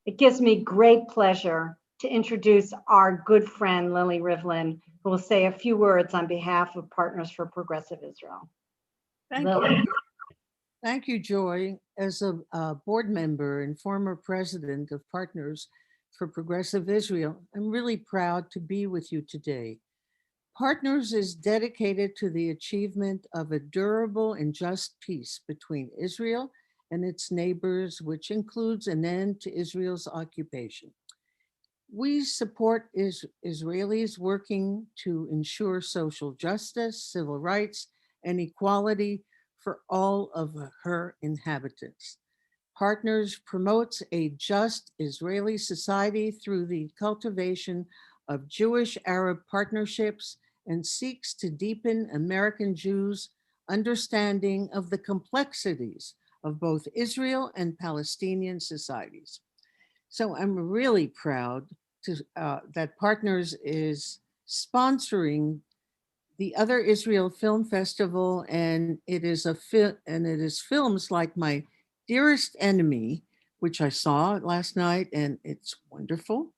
It gives me great pleasure to introduce our good friend, Lily Rivlin, who will say a few words on behalf of Partners for Progressive Israel. Thank you. Thank you, Joy. As a board member and former president of Partners for Progressive Israel, I'm really proud to be with you today. Partners is dedicated to the achievement of a durable and just peace between Israel and its neighbors, which includes an end to Israel's occupation. We support Israelis working to ensure social justice, civil rights, and equality for all of her inhabitants. Partners promotes a just Israeli society through the cultivation of Jewish-Arab partnerships and seeks to deepen American Jews' understanding of the complexities of both Israel and Palestinian societies. So I'm really proud that Partners is sponsoring the Other Israel Film Festival, and it is films like my Dearest Enemy, which I saw last night, and it's wonderful.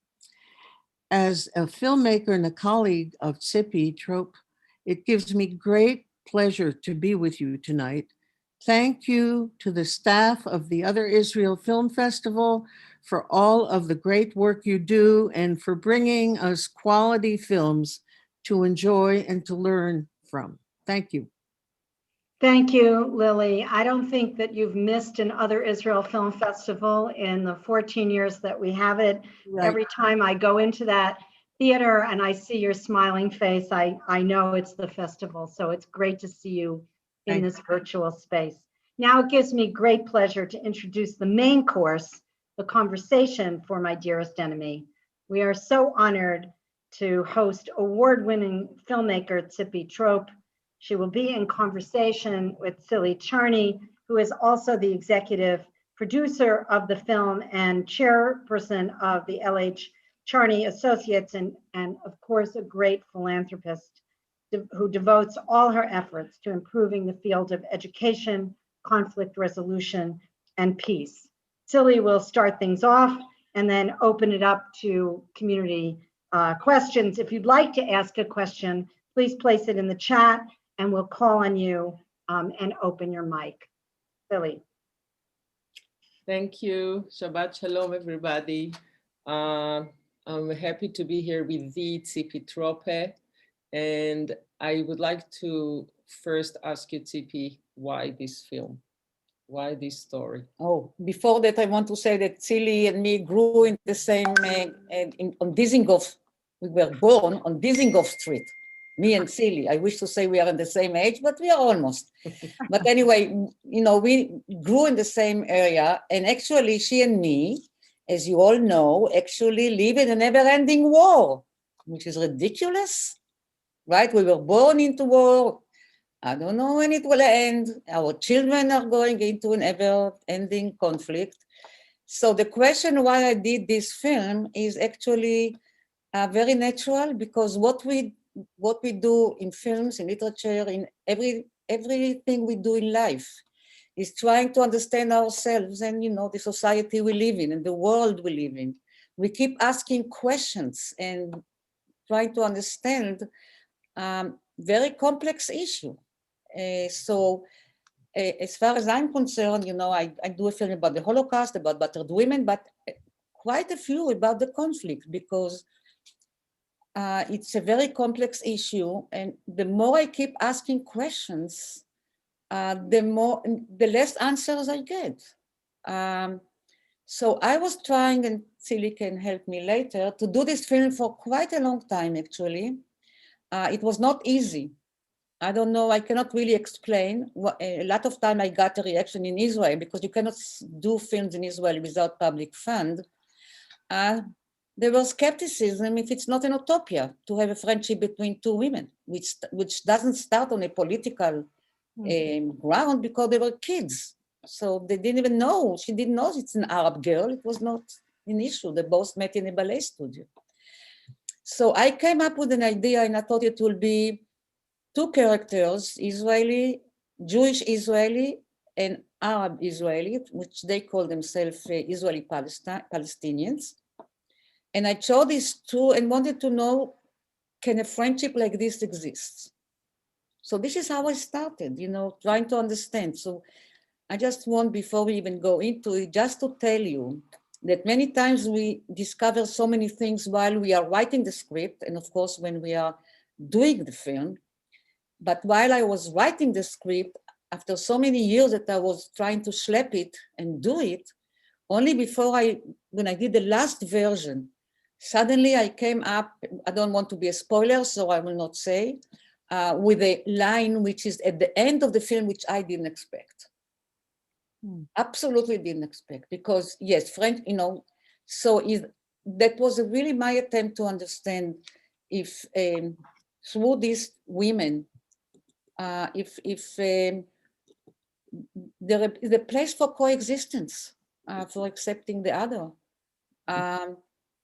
As a filmmaker and a colleague of Tzipi Trope, it gives me great pleasure to be with you tonight. Thank you to the staff of the Other Israel Film Festival for all of the great work you do and for bringing us quality films to enjoy and to learn from. Thank you. Thank you, Lily. I don't think that you've missed an Other Israel Film Festival in the 14 years that we have it. Right. Every time I go into that theater and I see your smiling face, I know it's the festival. So it's great to see you in this virtual space. Now it gives me great pleasure to introduce the main course, the conversation for My Dearest Enemy. We are so honored to host award-winning filmmaker Tzipi Trope. She will be in conversation with Tzili Charney, who is also the executive producer of the film and chairperson of the LH Charney Associates, and of course, a great philanthropist who devotes all her efforts to improving the field of education, conflict resolution, and peace. Tzili will start things off and then open it up to community questions. If you'd like to ask a question, please place it in the chat and we'll call on you and open your mic. Tzili. Thank you. Shabbat Shalom, everybody. I'm happy to be here with the Tzipi Trope. And I would like to first ask you, Tzipi, why this film? Why this story? Oh, before that, I want to say that Tzili and me grew in the same, on Dizengoff. We were born on Dizengoff Street, me and Tzili. I wish to say we are in the same age, but we are almost. But anyway, you know, we grew in the same area. And actually, she and me, as you all know, actually live in a never-ending war, which is ridiculous, right? We were born into war. I don't know when it will end. Our children are going into an ever-ending conflict. So the question why I did this film is actually very natural, because what we do in films, in literature, in everything we do in life is trying to understand ourselves and, you know, the society we live in and the world we live in. We keep asking questions and trying to understand very complex issue. So as far as I'm concerned, you know, I do a film about the Holocaust, about battered women, but quite a few about the conflict, because it's a very complex issue. And the more I keep asking questions, the less answers I get. So I was trying, and Tzili can help me later, to do this film for quite a long time, actually. It was not easy. I don't know, I cannot really explain. A lot of time I got a reaction in Israel, because you cannot do films in Israel without public fund. There was skepticism if it's not an utopia to have a friendship between two women, which doesn't start on a political ground, because they were kids. So they didn't even know, she didn't know it's an Arab girl. It was not an issue. They both met in a ballet studio. So I came up with an idea, and I thought it will be two characters, Israeli, Jewish Israeli, and Arab Israeli, which they call themselves Israeli Palestinians. And I chose these two and wanted to know, can a friendship like this exist? So this is how I started, trying to understand. So I just want, before we even go into it, just to tell you that many times we discover so many things while we are writing the script, and of course, when we are doing the film. But while I was writing the script, after so many years that I was trying to schlep it and do it, only when I did the last version, suddenly I came up, I don't want to be a spoiler, so I will not say, with a line which is at the end of the film, which I didn't expect. Absolutely didn't expect, because yes, French, so that was really my attempt to understand if through these women, if there is a place for coexistence, for accepting the other.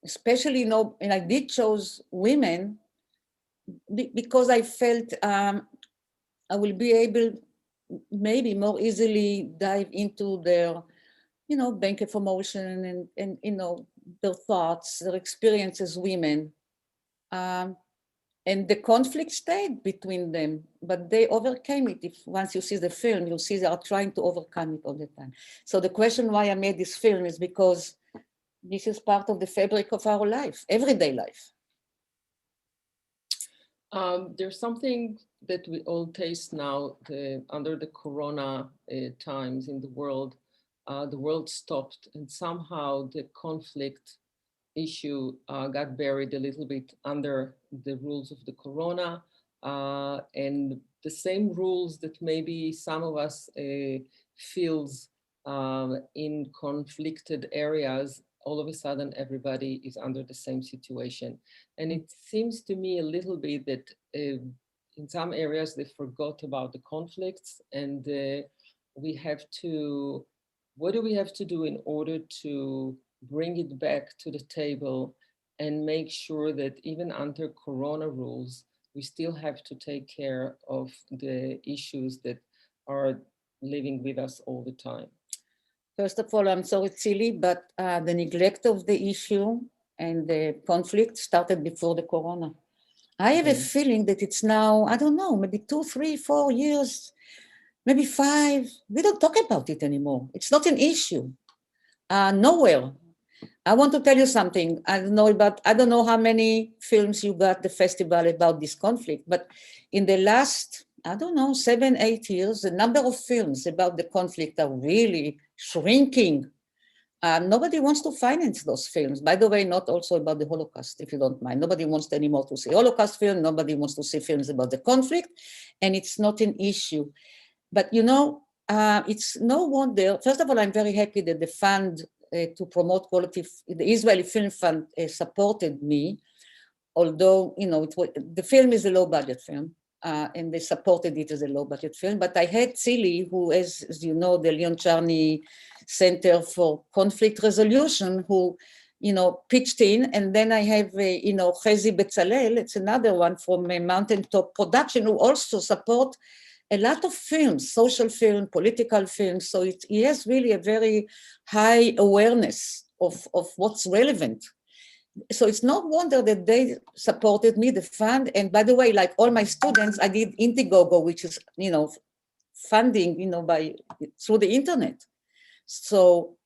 Especially, and I did choose women because I felt I will be able maybe more easily dive into their, bank information and their thoughts, their experience as women. And the conflict stayed between them, but they overcame it. Once you see the film, you'll see they are trying to overcome it all the time. So the question why I made this film is because this is part of the fabric of our life, everyday life. There's something that we all taste now under the corona times in the world. The world stopped, and somehow the conflict issue got buried a little bit under the rules of the corona, and the same rules that maybe some of us feels in conflicted areas. All of a sudden, everybody is under the same situation. And it seems to me a little bit that in some areas they forgot about the conflicts, and we have to, what do we have to do in order to bring it back to the table and make sure that even under corona rules, we still have to take care of the issues that are living with us all the time? First of all, I'm sorry, Tzili, but the neglect of the issue and the conflict started before the corona. I have a feeling that it's now, I don't know, maybe 2, 3, 4 years, maybe 5. We don't talk about it anymore. It's not an issue. Nowhere. I want to tell you something. I don't know how many films you got the festival about this conflict, but in the last, 7, 8 years, the number of films about the conflict are really shrinking. Nobody wants to finance those films. By the way, not also about the Holocaust, if you don't mind. Nobody wants anymore to see Holocaust film. Nobody wants to see films about the conflict, and it's not an issue. But it's no wonder. First of all, I'm very happy that the fund to promote quality, the Israeli Film Fund supported me, although the film is a low-budget film, and they supported it as a low-budget film. But I had Tzili, who is, as you know, the Tzili Charney Center for Conflict Resolution, who pitched in, and then I have Chezi Bezalel, it's another one from Mountaintop Production, who also support a lot of films, social film, political films. So he has really a very high awareness of what's relevant. So it's no wonder that they supported me, the fund. And by the way, like all my students, I did Indiegogo, which is, funding, through the internet. So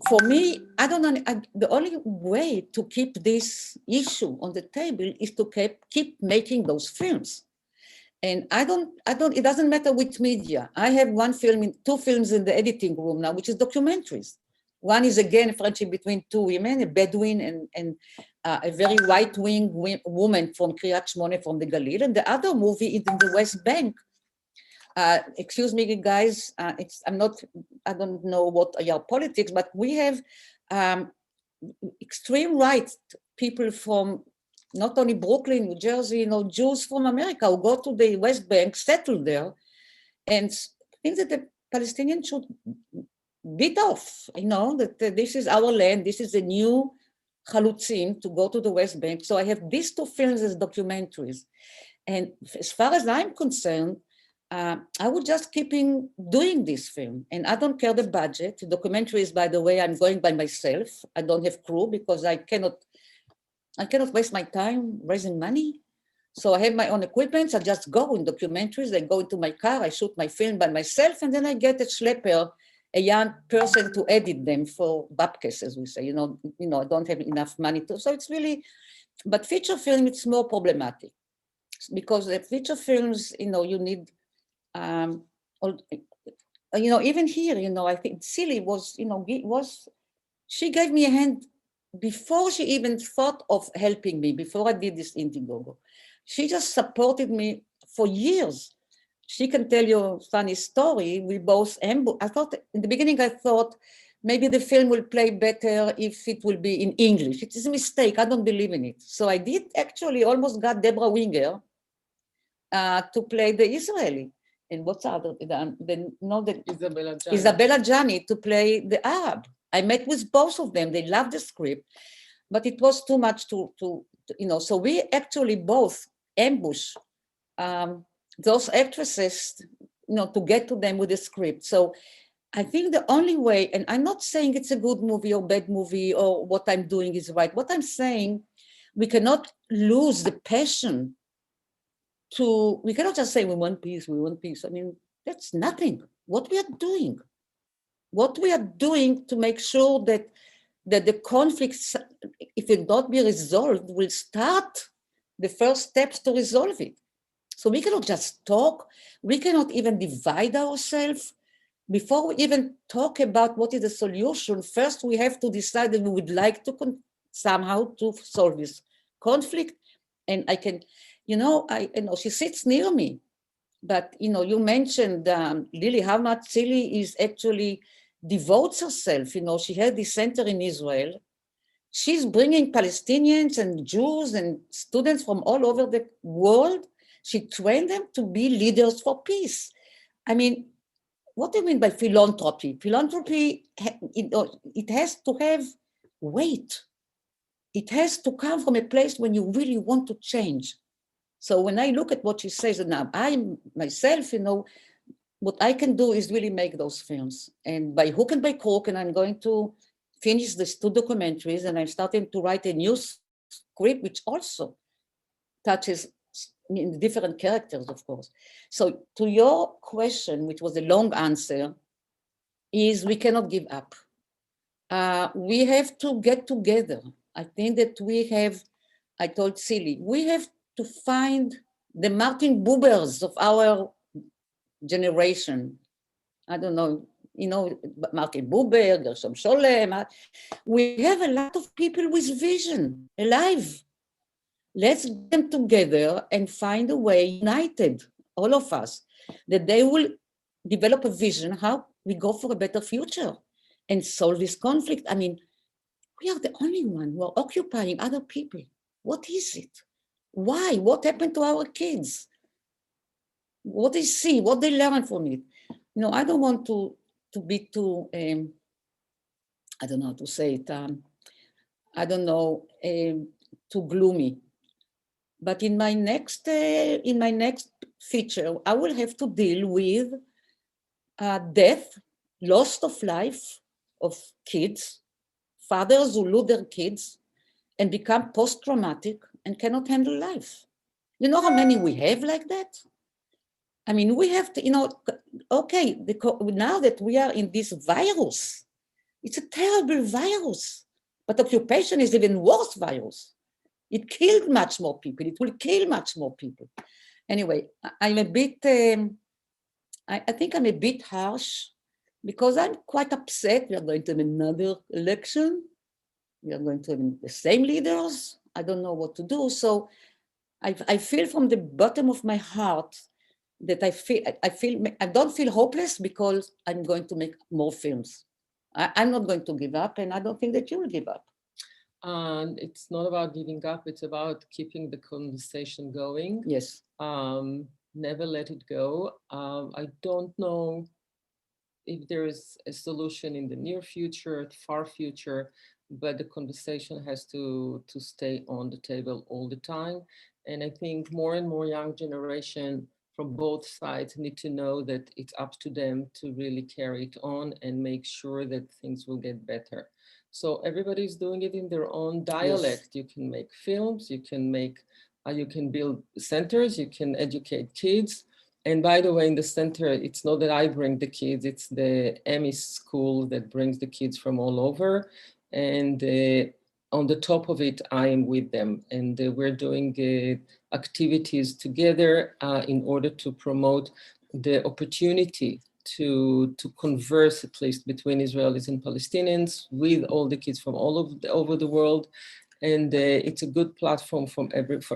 for me, I don't know, the only way to keep this issue on the table is to keep making those films. And it doesn't matter which media. I have 2 films in the editing room now, which is documentaries. One is, again, a friendship between 2 women, a Bedouin and a very right-wing woman from Kiryat Shmone, from the Galil. And the other movie is in the West Bank. Excuse me, guys, I don't know what are your politics, but we have extreme right people from not only Brooklyn, New Jersey, Jews from America who go to the West Bank, settle there, and think that the Palestinians should beat off, that this is our land, this is a new chalutzim to go to the West Bank. So I have these 2 films as documentaries. And as far as I'm concerned, I would just keep doing this film. And I don't care the budget. The documentary is, by the way, I'm going by myself. I don't have crew because I cannot waste my time raising money. So I have my own equipment. I just go in documentaries. I go into my car, I shoot my film by myself, and then I get a schlepper, a young person to edit them for babkes, as we say. You know, I don't have enough money to. So it's really, but feature film, it's more problematic because the feature films, you need, even here, I think Tzili she gave me a hand before she even thought of helping me, before I did this Indiegogo. She just supported me for years. She can tell you a funny story. We both, I thought, in the beginning, I thought maybe the film will play better if it will be in English. It is a mistake. I don't believe in it. So I did actually almost got Deborah Winger to play the Israeli. And what's other? Isabella Gianni to play the Arab. I met with both of them. They loved the script, but it was too much to so we actually both ambush those actresses, to get to them with the script. So I think the only way, and I'm not saying it's a good movie or bad movie or what I'm doing is right. What I'm saying, we cannot lose the passion we cannot just say we want peace. I mean, that's nothing. What we are doing to make sure that the conflicts, if it not be resolved, will start the first steps to resolve it. So we cannot just talk. We cannot even divide ourselves. Before we even talk about what is the solution, first we have to decide that we would like to somehow to solve this conflict. And I can, she sits near me, but you mentioned, Lily, how much Tzili is actually devotes herself. She had this center in Israel. She's bringing Palestinians and Jews and students from all over the world. She trained them to be leaders for peace. I mean, what do you mean by philanthropy? Philanthropy, it has to have weight. It has to come from a place when you really want to change. So when I look at what she says, and now I myself, what I can do is really make those films. And by hook and by crook, and I'm going to finish these 2 documentaries, and I'm starting to write a new script, which also touches different characters, of course. So to your question, which was a long answer, is we cannot give up. We have to get together. I think that I told Tzili, we have to find the Martin Bubers of our generation. I don't know, Martin Buber, Gershom Scholem. We have a lot of people with vision alive. Let's get them together and find a way, united, all of us, that they will develop a vision how we go for a better future and solve this conflict. I mean, we are the only one who are occupying other people. What is it? Why? What happened to our kids? What they see, what they learn from it. I don't want to be too, I don't know how to say it, too gloomy. But in my next feature, I will have to deal with death, loss of life of kids, fathers who lose their kids and become post-traumatic and cannot handle life. You know how many we have like that? I mean, we have to, okay, now that we are in this virus, it's a terrible virus, but occupation is even worse virus. It killed much more people. It will kill much more people. Anyway, I'm a bit, I think I'm a bit harsh because I'm quite upset. We are going to have another election. We are going to have the same leaders. I don't know what to do. So I feel from the bottom of my heart that I don't feel hopeless because I'm going to make more films. I'm not going to give up, and I don't think that you will give up. And it's not about giving up, it's about keeping the conversation going. Yes. Never let it go. I don't know if there is a solution in the near future, far future, but the conversation has to stay on the table all the time. And I think more and more young generation from both sides need to know that it's up to them to really carry it on and make sure that things will get better. So everybody's doing it in their own dialect. You can make films, you can make, you can build centers, you can educate kids. And by the way, in the center, it's not that I bring the kids, it's the Emmy school that brings the kids from all over. And on the top of it, I am with them. And we're doing activities together in order to promote the opportunity to converse, at least between Israelis and Palestinians, with all the kids from all over the world. And it's a good platform for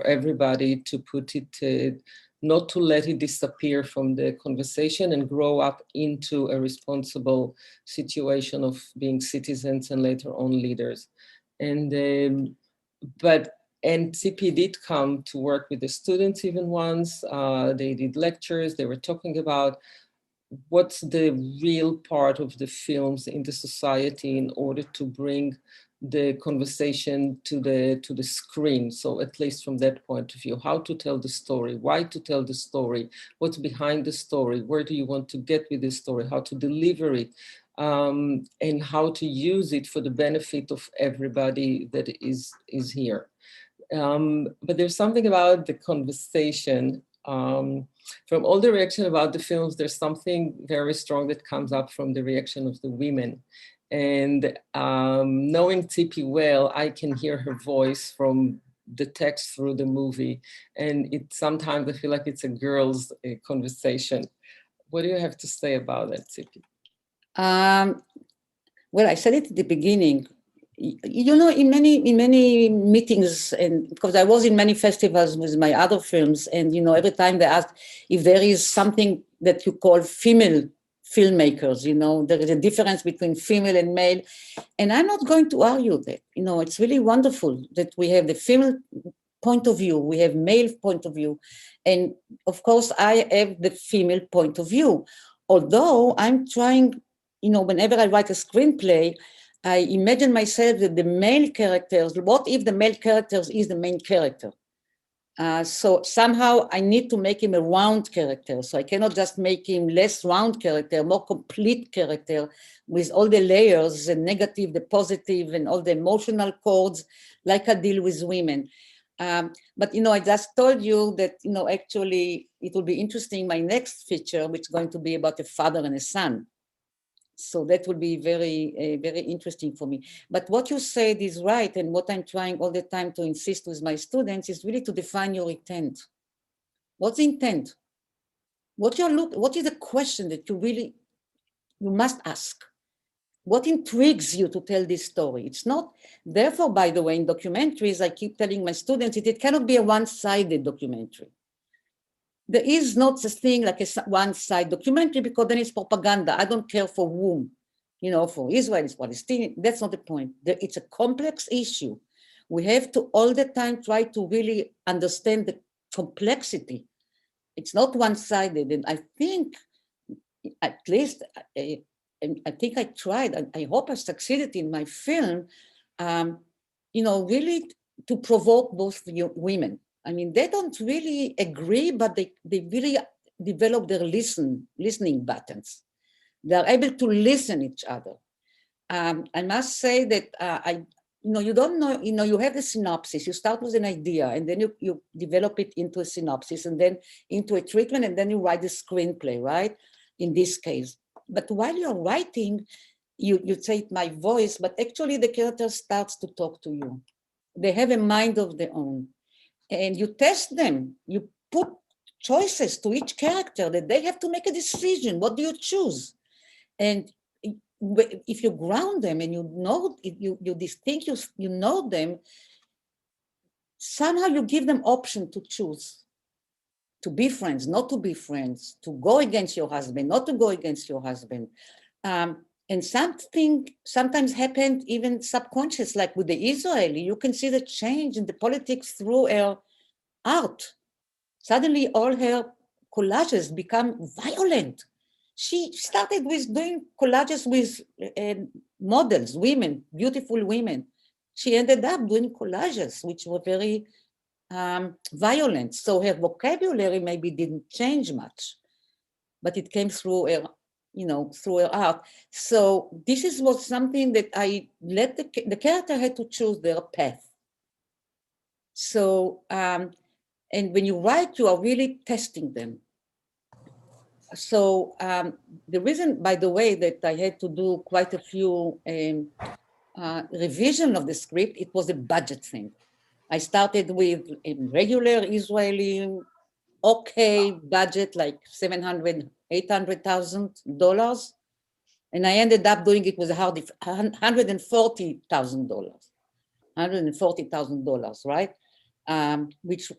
everybody to put it, not to let it disappear from the conversation and grow up into a responsible situation of being citizens and later on leaders. And Tzipi did come to work with the students even once. They did lectures. They were talking about what's the real part of the films in the society in order to bring the conversation to the screen. So at least from that point of view, how to tell the story, why to tell the story, what's behind the story, where do you want to get with the story, how to deliver it, and how to use it for the benefit of everybody that is here. But there's something about the conversation, from all the reaction about the films, there's something very strong that comes up from the reaction of the women. And knowing Tzipi well, I can hear her voice from the text through the movie. And sometimes I feel like it's a girl's conversation. What do you have to say about that, Tzipi? Well, I said it at the beginning. You know, in many meetings, and because I was in many festivals with my other films, and you know, every time they ask if there is something that you call female filmmakers, you know, there is a difference between female and male, and I'm not going to argue that. You know, it's really wonderful that we have the female point of view, we have male point of view, and of course I have the female point of view. Although I'm trying, you know, whenever I write a screenplay, I imagine myself that the male characters, what if the male characters is the main character? So somehow I need to make him a round character. So I cannot just make him less round character, more complete character with all the layers, the negative, the positive, and all the emotional chords, like I deal with women. But, you know, I just told you that, you know, actually it will be interesting, my next feature, which is going to be about a father and a son. So that will be very, very interesting for me. But what you said is right. And what I'm trying all the time to insist with my students is really to define your intent. What's the intent? What is the question that you must ask? What intrigues you to tell this story? It's not, therefore, by the way, in documentaries, I keep telling my students, it cannot be a one-sided documentary. There is not such thing like a one-side documentary, because then it's propaganda. I don't care for whom, you know, for Israelis, Palestinian, that's not the point. It's a complex issue. We have to all the time try to really understand the complexity. It's not one-sided. And I think, at least, I think I tried, and I hope I succeeded in my film, you know, really to provoke both women. I mean, they don't really agree, but they really develop their listening buttons. They're able to listen each other. I must say that you don't know, you know, you have the synopsis, you start with an idea, and then you develop it into a synopsis, and then into a treatment, and then you write the screenplay, right? In this case. But while you're writing, you say my voice, but actually the character starts to talk to you. They have a mind of their own. And you test them, you put choices to each character that they have to make a decision. What do you choose? And if you ground them and you know, you distinct, you know them, somehow you give them option to choose, to be friends, not to be friends, to go against your husband, not to go against your husband. And something sometimes happened even subconscious, like with the Israeli, you can see the change in the politics through her art. Suddenly all her collages become violent. She started with doing collages with models, women, beautiful women. She ended up doing collages, which were very violent. So her vocabulary maybe didn't change much, but it came through her, through her art. So this was something that I let the character had to choose their path. So, and when you write, you are really testing them. So the reason, by the way, that I had to do quite a few revision of the script, it was a budget thing. I started with a regular Israeli, okay budget, like $700,000, $800,000. And I ended up doing it with $140,000, right? Which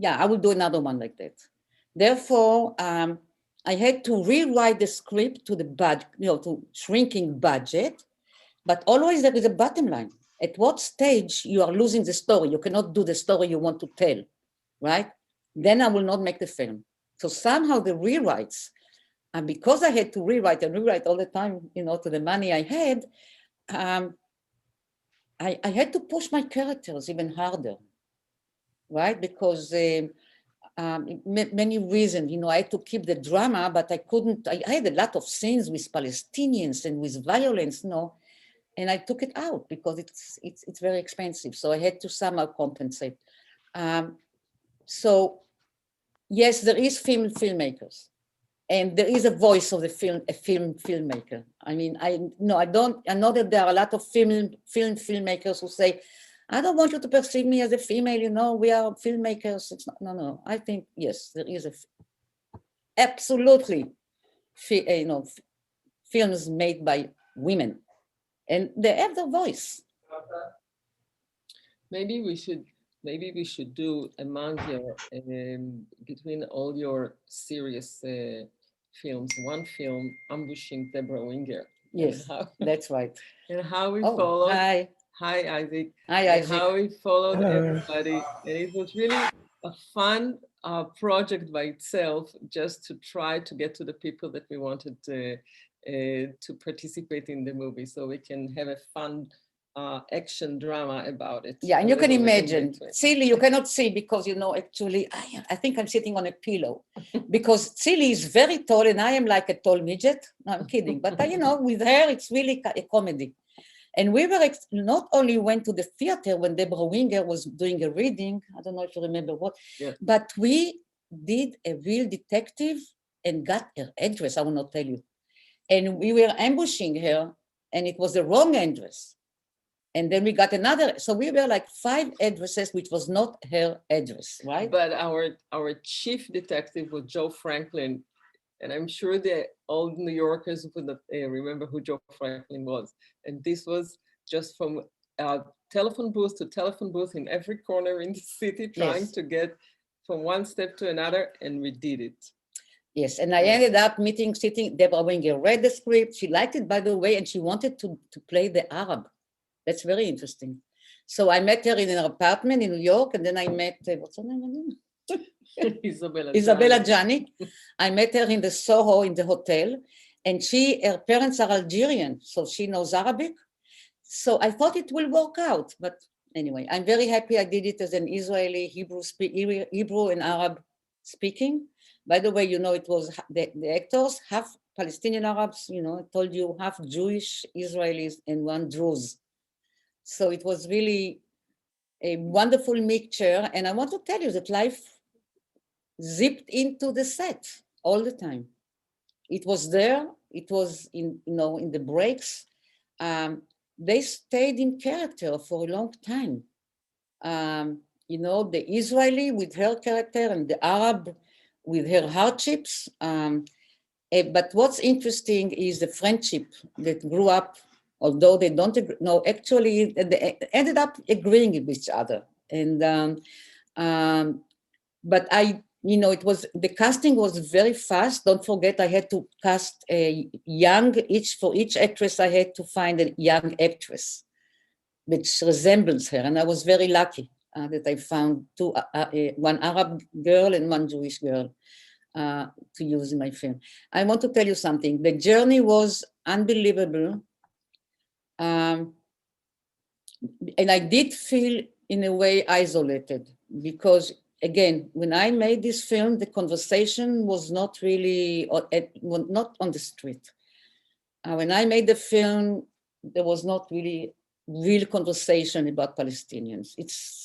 I will do another one like that. Therefore, I had to rewrite the script to the budget, to shrinking budget, but always there is a bottom line. At what stage you are losing the story? You cannot do the story you want to tell, right? Then I will not make the film. So somehow the rewrites, and because I had to rewrite all the time, to the money I had, I had to push my characters even harder, right? Because many reasons, I had to keep the drama, but I couldn't. I had a lot of scenes with Palestinians and with violence, and I took it out because it's very expensive. So I had to somehow compensate. So yes, there is filmmakers, and there is a voice of the filmmaker. I mean, I know that there are a lot of filmmakers who say, I don't want you to perceive me as a female, we are filmmakers. It's not, no. I think, yes, there is absolutely, films made by women, and they have their voice. Maybe we should do among your, between all your serious films, one film, Ambushing Deborah Winger. Yes, that's right. And how we followed. Hi, Isaac. Hi, Isaac. And how we followed everybody. And it was really a fun project by itself, just to try to get to the people that we wanted to participate in the movie, so we can have a fun action drama about it. Yeah, and you can imagine, Tzili, you cannot see because, actually, I think I'm sitting on a pillow because Tzili is very tall and I am like a tall midget. No, I'm kidding. But, with her, it's really a comedy. And we were not only went to the theater when Deborah Winger was doing a reading, I don't know if you remember what, but we did a real detective and got her address, I will not tell you. And we were ambushing her and it was the wrong address. And then we got another, so we were like 5 addresses, which was not her address, right? But our chief detective was Joe Franklin. And I'm sure that all New Yorkers would remember who Joe Franklin was. And this was just from telephone booth to telephone booth in every corner in the city, trying to get from one step to another, and we did it. Yes, and I ended up sitting, Deborah Winger read the script. She liked it, by the way, and she wanted to play the Arab. That's very interesting. So I met her in her apartment in New York, and then I met, what's her name again? Isabella Gianni. I met her in the Soho in the hotel, and her parents are Algerian, so she knows Arabic. So I thought it will work out, but anyway, I'm very happy I did it as an Israeli, Hebrew and Arab speaking. By the way, it was the actors, half Palestinian Arabs, I told you, half Jewish Israelis and 1 Druze. So it was really a wonderful mixture, and I want to tell you that life zipped into the set all the time. It was there. It was in the breaks. They stayed in character for a long time. The Israeli with her character and the Arab with her hardships. But what's interesting is the friendship that grew up, although they don't agree. No, actually, they ended up agreeing with each other. And but it was, the casting was very fast. Don't forget, I had to cast a for each actress, I had to find a young actress which resembles her. And I was very lucky that I found 2, 1 Arab girl and 1 Jewish girl to use in my film. I want to tell you something. The journey was unbelievable. and I did feel in a way isolated because, again, when I made this film, the conversation was not really, not on the street. When I made the film, there was not really real conversation about Palestinians.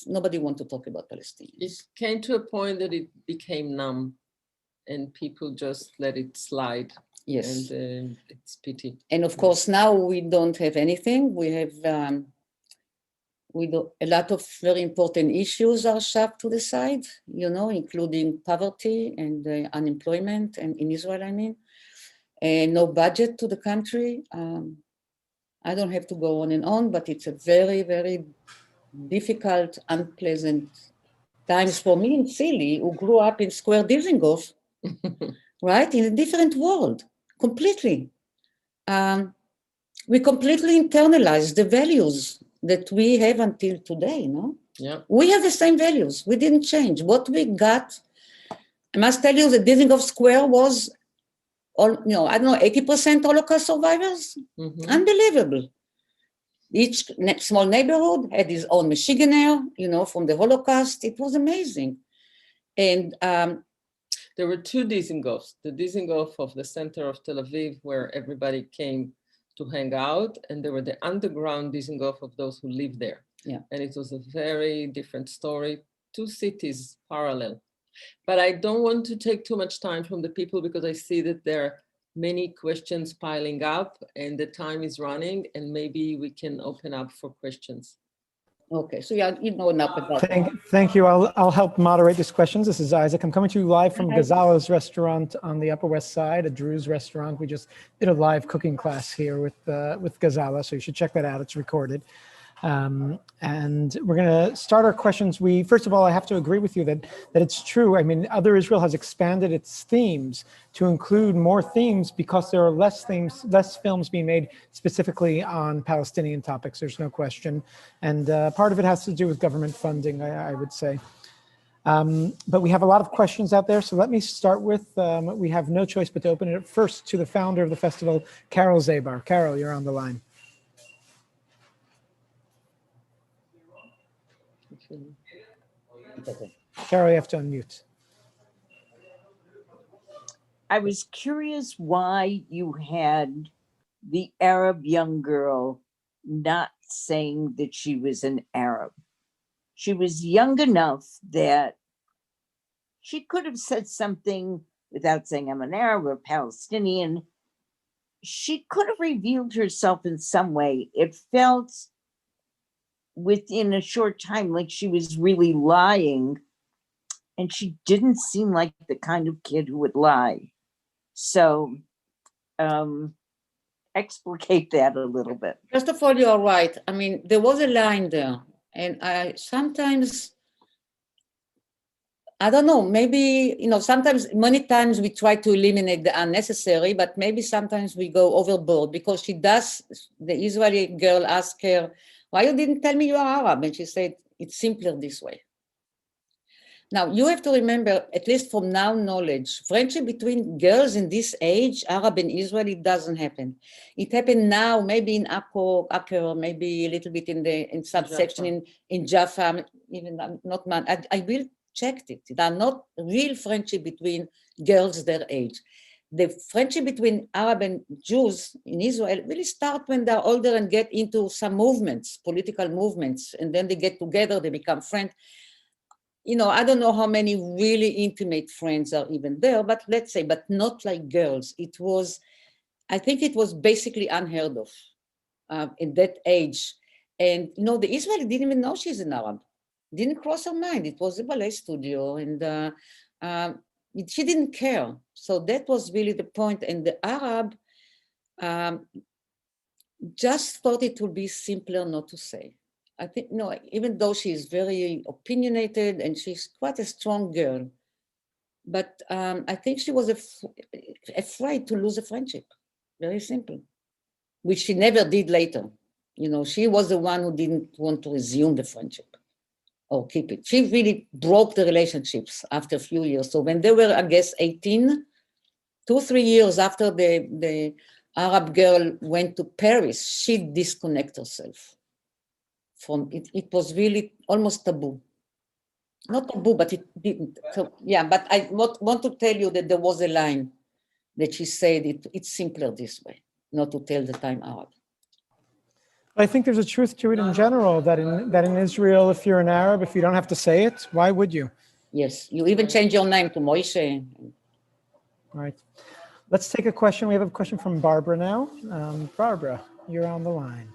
Nobody want to talk about Palestinians. It came to a point that it became numb and people just let it slide. Yes. And it's pity. And of course, now we don't have anything. We have a lot of very important issues are shoved to the side, including poverty and unemployment, and in Israel, I mean, and no budget to the country. I don't have to go on and on, but it's a very, very difficult, unpleasant times for me and Tzili, who grew up in Square Dizengoff, right, in a different world, completely. We completely internalized the values that we have until today, no? Yeah. We have the same values. We didn't change. What we got, I must tell you, the Dizengoff Square was, I don't know, 80% Holocaust survivors. Mm-hmm. Unbelievable. Each small neighborhood had his own Michiganer, from the Holocaust. It was amazing. And there were two Dizengoffs, the Dizengoff of the center of Tel Aviv, where everybody came to hang out, and there were the underground Dizengoff of those who lived there. Yeah. And it was a very different story, two cities parallel. But I don't want to take too much time from the people because I see that there are many questions piling up and the time is running, and maybe we can open up for questions. Okay, so yeah, enough about that. Thank you. I'll help moderate these questions. This is Isaac. I'm coming to you live from Gazala's restaurant on the Upper West Side, a Drew's restaurant. We just did a live cooking class here with Gazala, so you should check that out. It's recorded. And we're going to start our questions. First of all, I have to agree with you that it's true. I mean, Other Israel has expanded its themes to include more themes because there are less films being made specifically on Palestinian topics. There's no question. And part of it has to do with government funding, I would say. But we have a lot of questions out there. So let me start with, we have no choice but to open it first to the founder of the festival, Carol Zabar. Carol, you're on the line. Carol, you have to unmute. I was curious why you had the Arab young girl not saying that she was an Arab. She was young enough that she could have said something without saying I'm an Arab or Palestinian. She could have revealed herself in some way. It felt within a short time like she was really lying, and she didn't seem like the kind of kid who would lie. So explicate that a little bit. First of all, you're right. I mean, there was a line there, and I sometimes, I don't know, maybe, many times we try to eliminate the unnecessary, but maybe sometimes we go overboard, because the Israeli girl asked her, why you didn't tell me you are Arab? And she said, it's simpler this way. Now, you have to remember, at least from now knowledge, friendship between girls in this age, Arab and Israeli, doesn't happen. It happened now, maybe in Akko, maybe a little bit in subsection in Jaffa, even not man. I will check it. There are not real friendship between girls their age. The friendship between Arab and Jews in Israel really start when they're older and get into some movements, political movements, and then they get together, they become friends. I don't know how many really intimate friends are even there, but let's say, but not like girls. I think it was basically unheard of in that age. And, the Israeli didn't even know she's an Arab. Didn't cross her mind. It was a ballet studio, and she didn't care. So that was really the point. And the Arab just thought it would be simpler not to say. I think, even though she is very opinionated and she's quite a strong girl, but I think she was afraid to lose a friendship. Very simple, which she never did later. She was the one who didn't want to resume the friendship or keep it. She really broke the relationships after a few years. So when they were, I guess, 18, 2-3 years after the Arab girl went to Paris, she disconnected herself from it. It was really almost taboo. Not taboo, but it didn't. So yeah, but I want to tell you that there was a line that she said, it's simpler this way, not to tell the time Arab. I think there's a truth to it in general, that in Israel, if you're an Arab, if you don't have to say it, why would you? Yes, you even change your name to Moishe. Right. Let's take a question. We have a question from Barbara now. Barbara, you're on the line.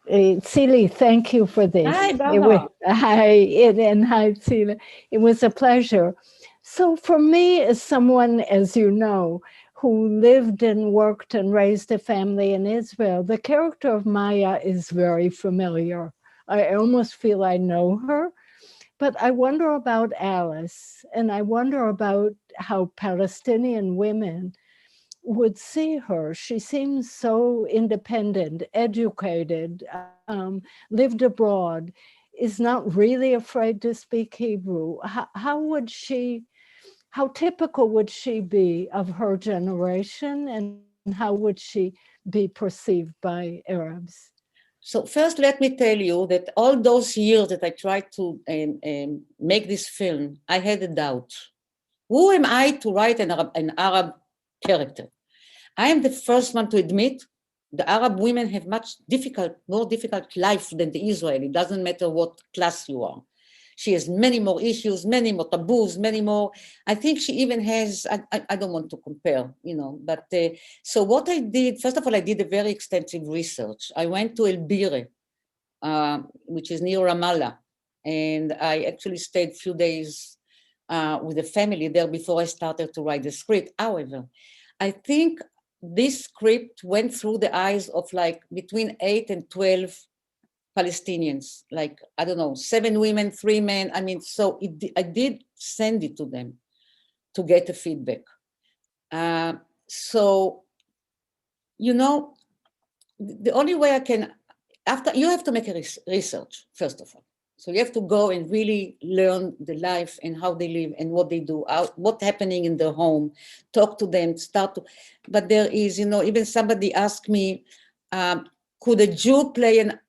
Tzili, thank you for this. Hi, And hi, Tzili. It was a pleasure. So for me, as someone, as you know, who lived and worked and raised a family in Israel, the character of Maya is very familiar. I almost feel I know her, but I wonder about Alice, and I wonder about how Palestinian women would see her. She seems so independent, educated, lived abroad, is not really afraid to speak Hebrew. How typical would she be of her generation, and how would she be perceived by Arabs? So first, let me tell you that all those years that I tried to make this film, I had a doubt. Who am I to write an Arab character? I am the first one to admit the Arab women have more difficult life than the Israeli. It doesn't matter what class you are. She has many more issues, many more taboos, many more. I think she even has, I don't want to compare, but so what I did, first of all, I did a very extensive research. I went to El Bire, which is near Ramallah, and I actually stayed a few days with the family there before I started to write the script. However, I think this script went through the eyes of like between 8 and 12 Palestinians, like, I don't know, 7 women, 3 men. I mean, so I did send it to them to get a feedback. So, the only way I can, you have to make a research, first of all. So you have to go and really learn the life and how they live and what they do, what's happening in their home, talk to them, but there is, even somebody asked me, could a Jew play an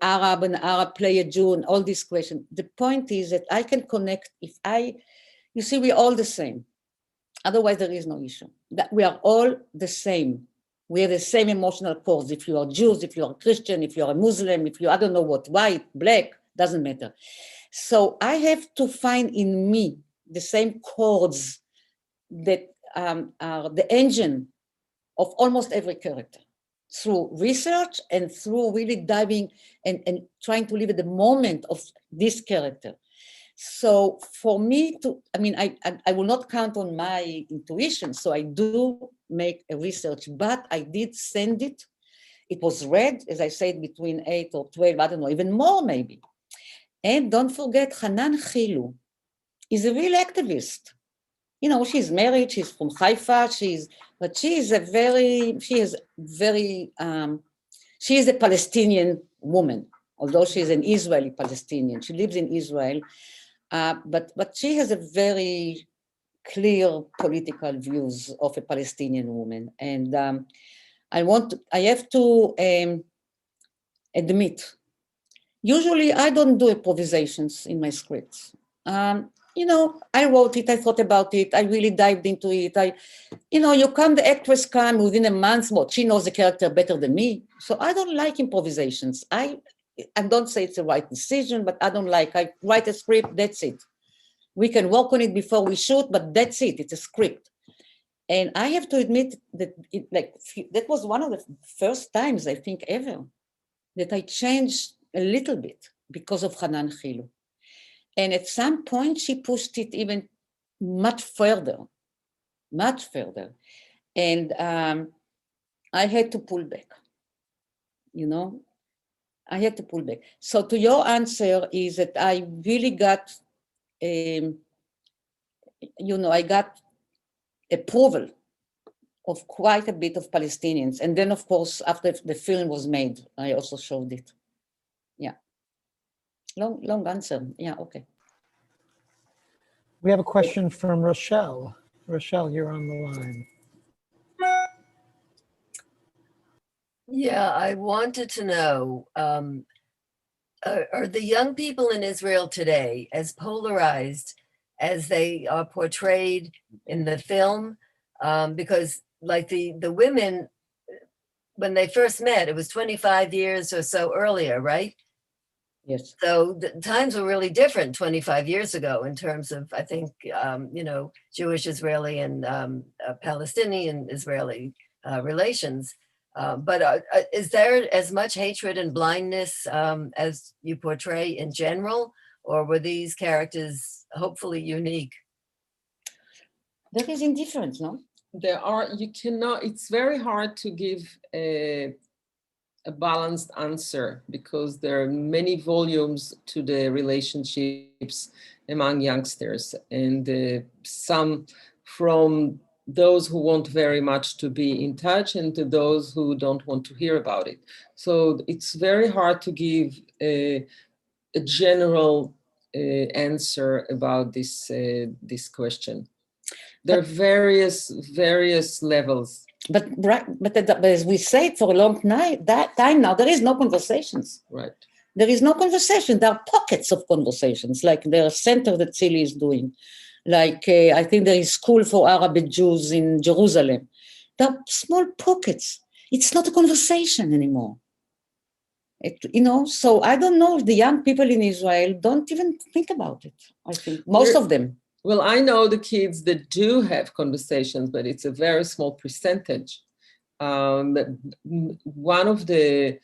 Arab play a Jew, and all these questions. The point is that I can connect you see, we're all the same. Otherwise, there is no issue. That we are all the same. We have the same emotional cores. If you are Jews, if you are Christian, if you are a Muslim, if you, I don't know what, white, black, doesn't matter. So I have to find in me the same chords that are the engine of almost every character, through research and through really diving and trying to live at the moment of this character. So for me I will not count on my intuition, so I do make a research, but I did send it. It was read, as I said, between 8 or 12, I don't know, even more maybe. And don't forget, Hanan Chilu is a real activist. She's married, she's from Haifa, she is a Palestinian woman, although she's an Israeli Palestinian. She lives in Israel, but she has a very clear political views of a Palestinian woman. And I have to admit, usually I don't do improvisations in my scripts. I wrote it, I thought about it, I really dived into it. The actress come within a month, she knows the character better than me. So I don't like improvisations. I don't say it's the right decision, but I write a script, that's it. We can work on it before we shoot, but that's it, it's a script. And I have to admit that that was one of the first times, I think, ever, that I changed a little bit because of Hanan Chilu. And at some point, she pushed it even much further. And I had to pull back, I had to pull back. So to your answer is that I really got, I got approval of quite a bit of Palestinians. And then, of course, after the film was made, I also showed it. Yeah. Long answer. Yeah, okay. We have a question from Rochelle. Rochelle, you're on the line. Yeah, I wanted to know, are the young people in Israel today as polarized as they are portrayed in the film? Because like the women, when they first met, it was 25 years or so earlier, right? Yes. So the times were really different 25 years ago in terms of, I think, Jewish, Israeli, and Palestinian Israeli relations. But is there as much hatred and blindness as you portray in general, or were these characters hopefully unique? There is indifference, no? It's very hard to give a balanced answer because there are many volumes to the relationships among youngsters, and some from those who want very much to be in touch and to those who don't want to hear about it. So it's very hard to give a general answer about this question. There are various levels. But as we say it for a long time now, there is no conversations. Right. There is no conversation. There are pockets of conversations, like the center that Tzili is doing. Like I think there is school for Arab Jews in Jerusalem. There are small pockets. It's not a conversation anymore. So I don't know if the young people in Israel don't even think about it. I think most of them. Well, I know the kids that do have conversations, but it's a very small percentage. One of the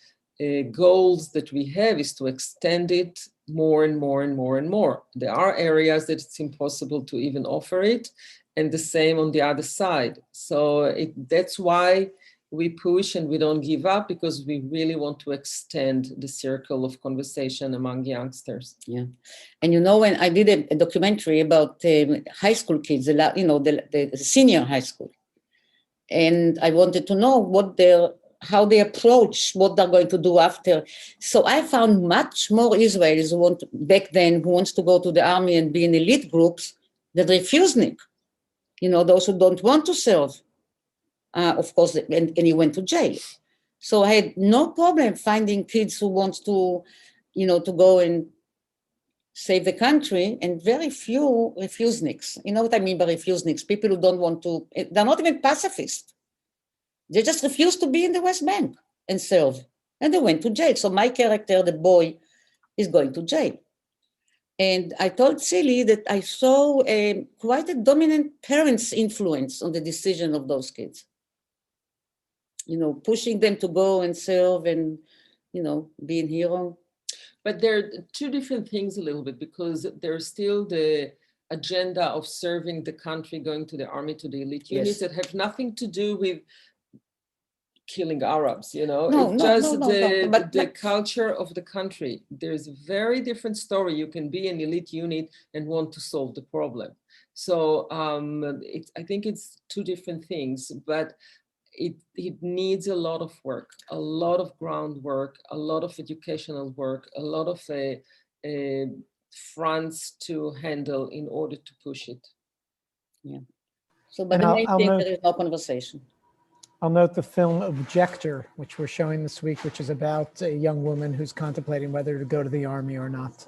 goals that we have is to extend it more and more and more and more. There are areas that it's impossible to even offer it, and the same on the other side. So that's why we push and we don't give up, because we really want to extend the circle of conversation among youngsters. Yeah. And when I did a documentary about high school kids, the senior high school, and I wanted to know how they approach what they're going to do after. So I found much more Israelis who wants to go to the army and be in elite groups than refusnik. Those who don't want to serve. Of course, and he went to jail. So I had no problem finding kids who want to, to go and save the country, and very few refuseniks. You know what I mean by refuseniks? People who don't want to, they're not even pacifists. They just refuse to be in the West Bank and serve. And they went to jail. So my character, the boy, is going to jail. And I told Tzili that I saw quite a dominant parents' influence on the decision of those kids. Pushing them to go and serve and, be a hero. But there are two different things a little bit, because there's still the agenda of serving the country, going to the army, to the elite units that have nothing to do with killing Arabs, the culture of the country. There's a very different story. You can be an elite unit and want to solve the problem. So I think it's two different things, but it needs a lot of work, a lot of groundwork, a lot of educational work, a lot of fronts to handle in order to push it. Yeah. So, but the main thing, there is no conversation. I'll note the film Objector, which we're showing this week, which is about a young woman who's contemplating whether to go to the army or not.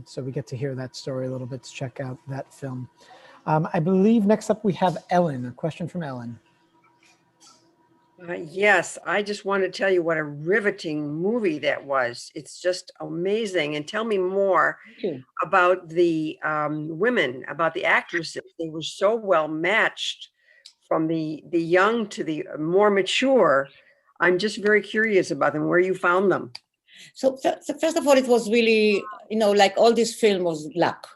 So we get to hear that story a little bit, to check out that film. I believe next up we have Ellen, a question from Ellen. Yes, I just want to tell you what a riveting movie that was. It's just amazing. And tell me more about the women, about the actresses. They were so well matched, from the young to the more mature. I'm just very curious about them, where you found them. So first of all, it was really, like all this film was luck,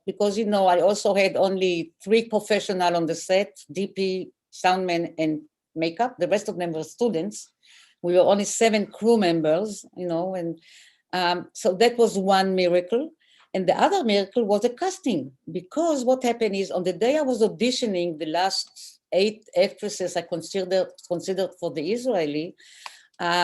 because, I also had only 3 professionals on the set, DP, soundman, and makeup. The rest of them were students. We were only 7 crew members, and so that was one miracle. And the other miracle was the casting, because what happened is, on the day I was auditioning the last 8 actresses I considered for the Israeli,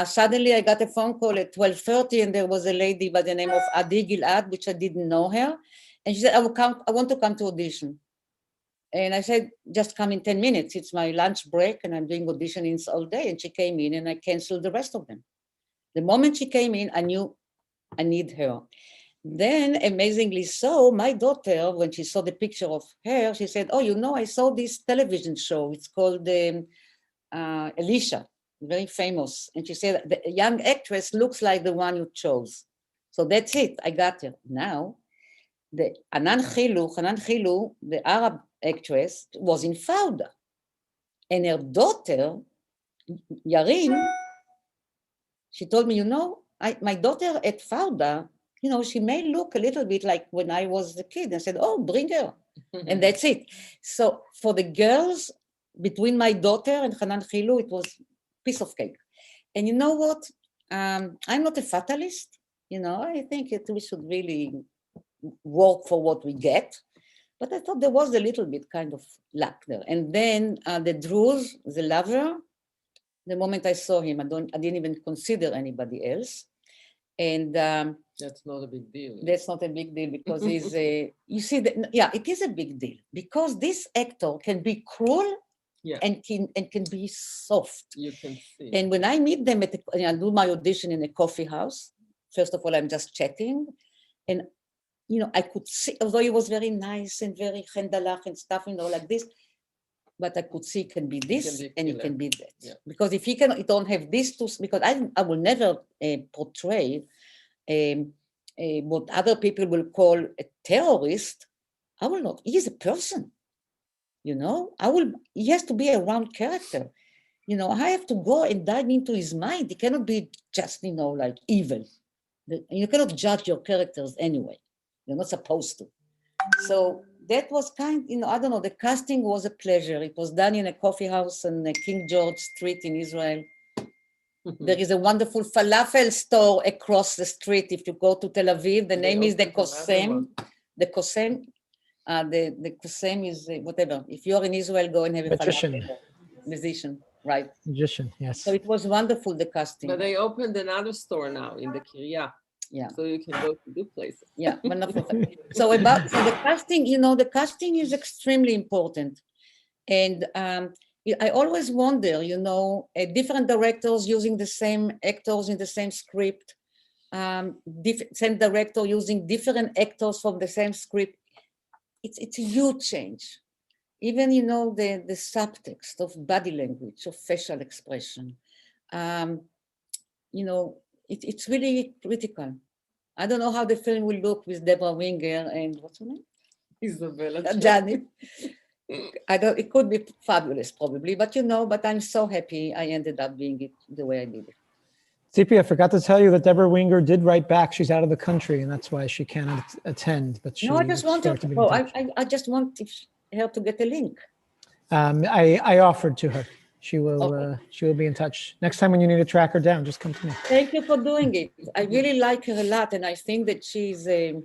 suddenly I got a phone call at 12:30, and there was a lady by the name of Adi Gilad, which I didn't know her. And she said, I want to come to audition. And I said, just come in 10 minutes. It's my lunch break and I'm doing auditionings all day. And she came in and I canceled the rest of them. The moment she came in, I knew I need her. Then, amazingly so, my daughter, when she saw the picture of her, she said, oh, you know, I saw this television show. It's called Alicia, very famous. And she said, the young actress looks like the one you chose. So that's it, I got her. Now, the Hanan Khilu, the Arab actress, was in Fauda. And her daughter, Yarin, she told me, you know, my daughter at Fauda, you know, she may look a little bit like when I was a kid. I said, oh, bring her. And that's it. So for the girls, between my daughter and Hanan Khilu, it was a piece of cake. And you know what? I'm not a fatalist. You know, I think we should really work for what we get. But I thought there was a little bit kind of luck there. And then the Druze, the lover, the moment I saw him, I didn't even consider anybody else. And that's not a big deal. That's not a big deal because he's you see, yeah, it is a big deal because this actor can be cruel and can be soft. You can see. And when I meet them I do my audition in a coffee house, first of all, I'm just chatting. And, you know, I could see, although he was very nice and very chendalach and stuff, you know, like this, but I could see it can be this and it can be that. Yeah. Because if he don't have these two, because I will never portray what other people will call a terrorist. I will not. He is a person, you know. He has to be a round character. You know, I have to go and dive into his mind. He cannot be just, you know, like evil. You cannot judge your characters anyway. You're not supposed to. So that was you know, I don't know, the casting was a pleasure. It was done in a coffee house on King George Street in Israel. There is a wonderful falafel store across the street. If you go to Tel Aviv, the name is the Kosem. The Kosem. The Kosem is whatever. If you're in Israel, go and have a falafel. Musician, right? Magician, yes. So it was wonderful, the casting. But they opened another store now in the Kiryat. Yeah. So you can go to do places. Yeah, wonderful. So the casting, you know, the casting is extremely important. And I always wonder, you know, different directors using the same actors in the same script, same director using different actors from the same script. It's a huge change. Even, you know, the subtext of body language, of facial expression. You know, it's really critical. I don't know how the film will look with Deborah Winger and what's her name? Isabella Janet. It could be fabulous probably, but you know, but I'm so happy I ended up being it the way I did it. Tzipi, I forgot to tell you that Deborah Winger did write back. She's out of the country and that's why she cannot attend. But she, no, I just want her to go. I just want her to get a link. I offered to her. She will be in touch. Next time when you need to track her down, just come to me. Thank you for doing it. I really like her a lot, and I think that she's a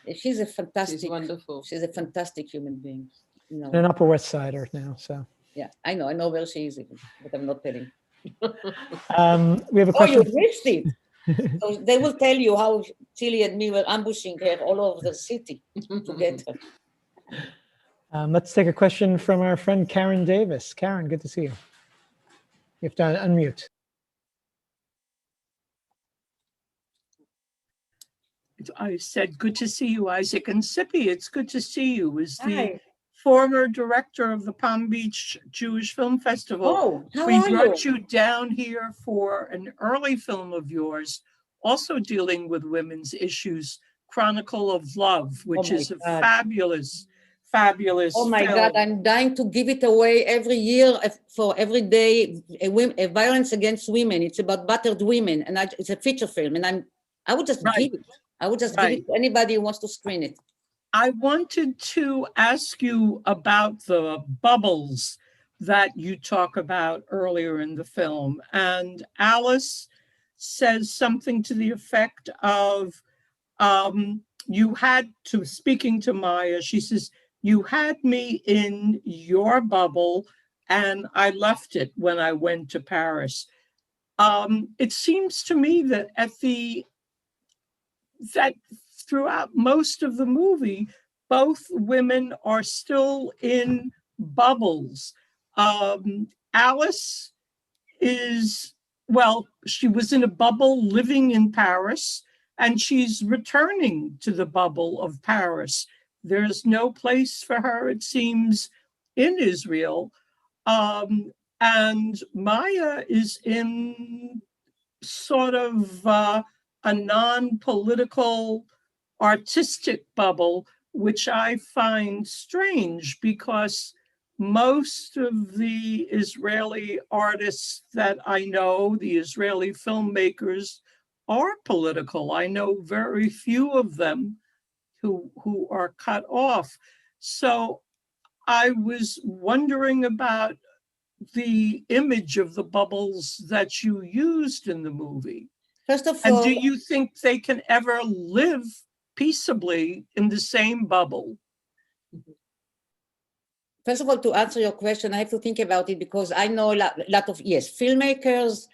fantastic. She's wonderful. She's a fantastic human being. You know. An Upper West Sider now, so. Yeah, I know where she is even, but I'm not telling. We have a question. Oh, you missed it. So they will tell you how Tzili and me were ambushing her all over the city to get her. Let's take a question from our friend Karen Davis. Karen, good to see you. You have to unmute. I said, good to see you, Isaac. And Tzipi, it's good to see you. As the Hi. former director of the Palm Beach Jewish Film Festival, Oh, how we are brought you? you down here for an early film of yours, also dealing with women's issues, Chronicle of Love, which is a fabulous Oh my film. God, I'm dying to give it away every year for every day, a violence against women. It's about battered women, and it's a feature film, and I would just give it. I would just give it to anybody who wants to screen it. I wanted to ask you about the bubbles that you talk about earlier in the film. And Alice says something to the effect of, you had to, speaking to Maya, she says, you had me in your bubble and I left it when I went to Paris. It seems to me that throughout most of the movie, both women are still in bubbles. Alice is, well, she was in a bubble living in Paris, and she's returning to the bubble of Paris. There's no place for her, it seems, in Israel. And Maya is in sort of a non-political artistic bubble, which I find strange because most of the Israeli artists that I know, the Israeli filmmakers, are political. I know very few of them who are cut off. So I was wondering about the image of the bubbles that you used in the movie. First of And all, do you think they can ever live peaceably in the same bubble? first of all, to answer your question, I have to think about it because I know a lot of, yes, filmmakers,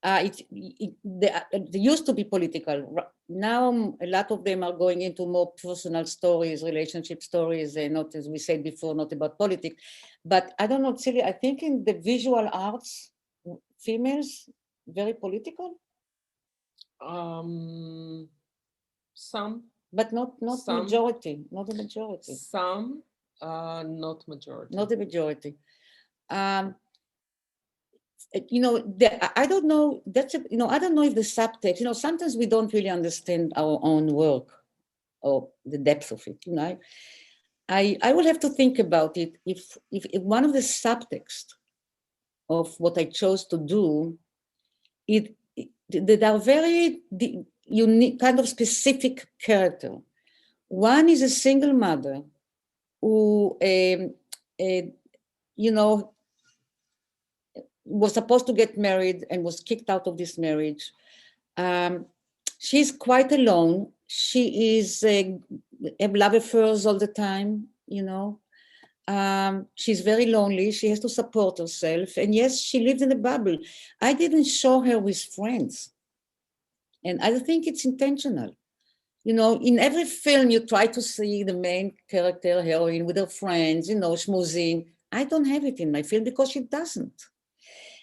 they used to be political. Now, a lot of them are going into more personal stories, relationship stories, and not, as we said before, not about politics. But I don't know, Tzili, I think in the visual arts, females, very political. Some. But not Some. majority, not the majority. Some, not majority. Not the majority. You know, I don't know, I don't know if the subtext, sometimes we don't really understand our own work or the depth of it, I will have to think about it if one of the subtext of what I chose to do, there are very unique, kind of specific character. One is a single mother who, was supposed to get married and was kicked out of this marriage. She's quite alone. She is have love affairs all the time, She's very lonely. She has to support herself. And yes, she lives in a bubble. I didn't show her with friends. And I think it's intentional. In every film, you try to see the main character, heroine, with her friends, schmoozing. I don't have it in my film because she doesn't.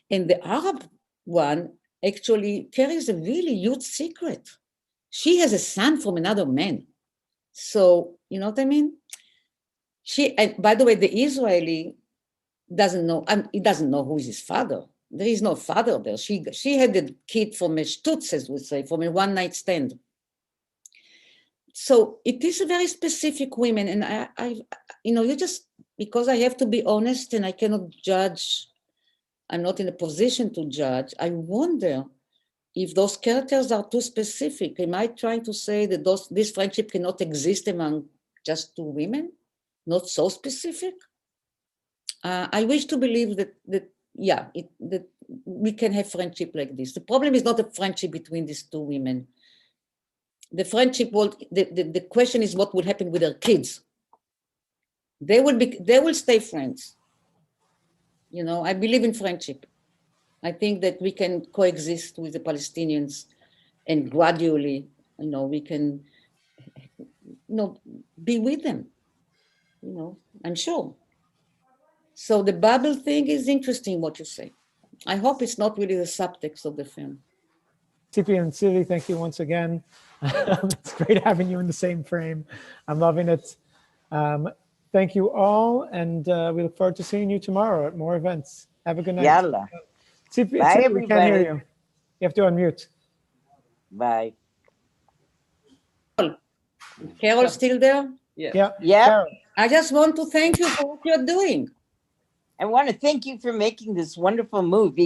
And the Arab one actually carries a really huge secret. She has a son from another man. So, you know what I mean? And by the way, the Israeli doesn't know, he doesn't know who is his father. There is no father there. She had the kid from a shtutz, as we say, from a one-night stand. So it is a very specific women. And because I have to be honest and I cannot judge, I'm not in a position to judge, I wonder if those characters are too specific. Am I trying to say that this friendship cannot exist among just two women? Not so specific? I wish to believe that we can have friendship like this. The problem is not a friendship between these two women. The friendship, the question is what will happen with their kids. They will stay friends. I believe in friendship. I think that we can coexist with the Palestinians and gradually, we can, be with them, I'm sure. So the Bible thing is interesting what you say. I hope it's not really the subtext of the film. Tzipi and Tzili, thank you once again. It's great having you in the same frame. I'm loving it. Thank you all, and we look forward to seeing you tomorrow at more events. Have a good night. Yalla. Tzipi, Bye, Tzipi, we can't hear everybody. you. You have to unmute. Bye. Carol still there? Yeah. Yeah. Carol. I just want to thank you for what you're doing. I want to thank you for making this wonderful movie.